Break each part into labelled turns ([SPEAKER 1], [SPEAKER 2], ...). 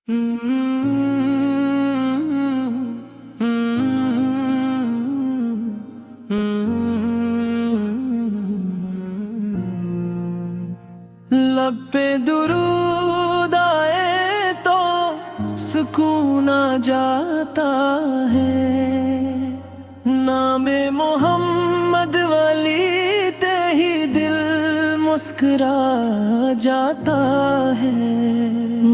[SPEAKER 1] लब पे दुरूद आए तो सुकून आ जाता है, नामे मोहम्मद वली ते ही दिल मुस्कुरा जाता है।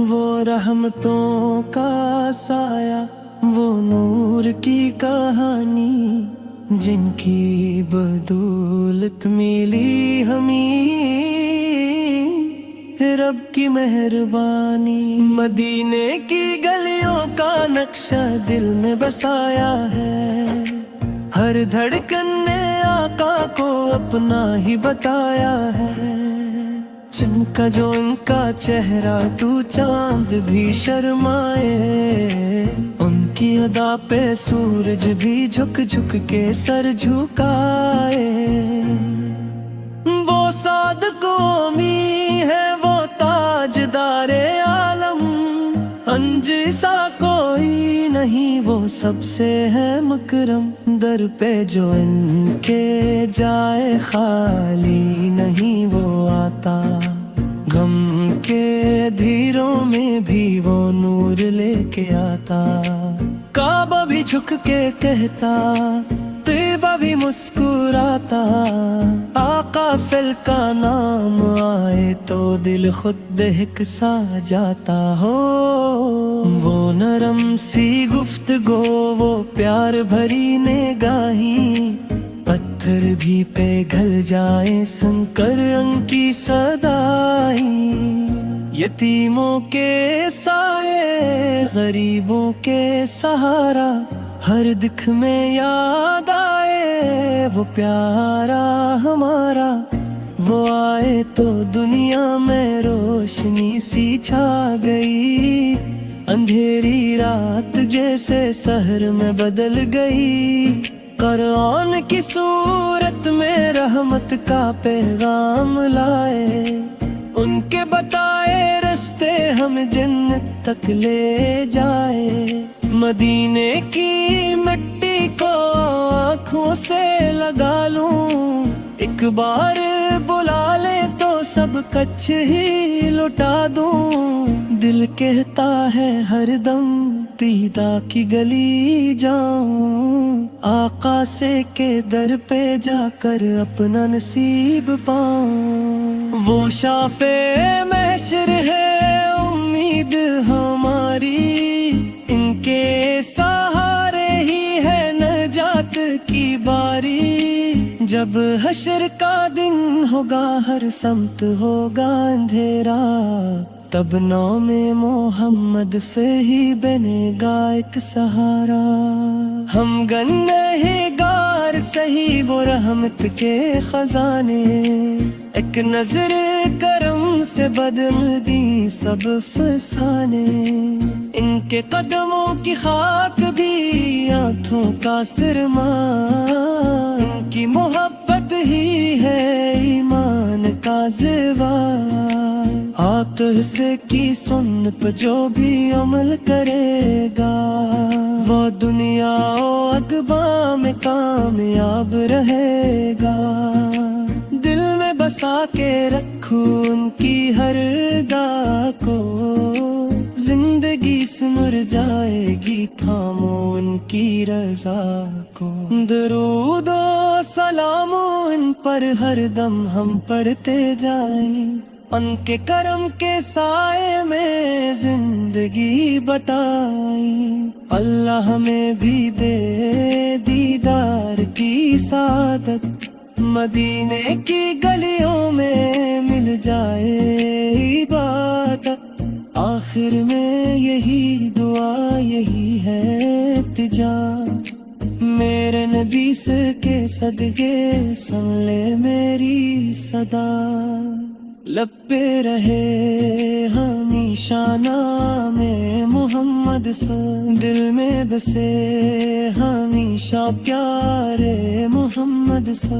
[SPEAKER 1] वो रहमतों का साया, वो नूर की कहानी, जिनकी बदौलत मिली हमें रब की मेहरबानी। मदीने की गलियों का नक्शा दिल में बसाया है, हर धड़कन ने आका को अपना ही बताया है। चमका जो इनका चेहरा तू चांद भी शर्माए, उनकी अदा पे सूरज भी झुक झुक के सर झुकाए। वो सादकों में है वो ताजदारे आलम, अंजिसा कोई नहीं वो सबसे है मकरम। दर पे जो इनके जाए खाली नहीं वो आता, गम के धीरों में भी वो नूर लेके आता। काबा भी झुक के कहता, तैयबा भी मुस्कुराता। आका सल का नाम आए तो दिल खुद बहक सा जाता हो। वो नरम सी गुफ्तगू, वो प्यार भरी निगाही, पत्थर भी पिघल जाए सुनकर उनकी सदाई। यतीमों के साए, गरीबों के सहारा, हर दुख में याद आए वो प्यारा हमारा। वो आए तो दुनिया में रोशनी सी छा गई, अंधेरी रात जैसे शहर में बदल गई। कुरान की सूरत में रहमत का पैगाम लाए, उनके बताए रास्ते हम जन्नत तक ले जाए। मदीने की मिट्टी को आँखों से लगा लूं, एक बार बुला ले तो सब कच्छ ही लुटा दूं। दिल कहता है हरदम दीदा की गली जाऊं, आका से के दर पे जाकर अपना नसीब पाऊं। वो शाफे महशर है उम्मीद हमारी, इनके सहारे ही है नजात की बारी। जब हशर का दिन होगा हर समत होगा अंधेरा, तब नामे मोहम्मद पे ही बनेगा एक सहारा। हम गुनहगार सही वो रहमत के खजाने, एक नजर करम से बदल दी सब फसाने। इनके कदमों की खाक भी आँखों का सिरमा, इनकी मोहब्बत ही है ईमान का ज़ेवर। आका से की सुन्नत पे जो भी अमल करेगा, वो दुनिया और अक़बा में कामयाब रहेगा। दिल में बसा के रखूं उनकी हर अदा को, जिंदगी सुनर जाएगी थामो उनकी रजा को। दरूद और सलाम उन पर हर दम हम पढ़ते जाएं, उनके करम के साए में जिंदगी बताई। अल्लाह हमें भी दे दीदार की सादत, मदीने की गलियों में मिल जाए इबादत। आखिर में यही दुआ यही है इल्तिजा, मेरे नबी से के सदके सुन ले मेरी सदा। लब पे रहे हमेशा नामे मोहम्मद सा, दिल में बसे हमेशा प्यारे मोहम्मद सा।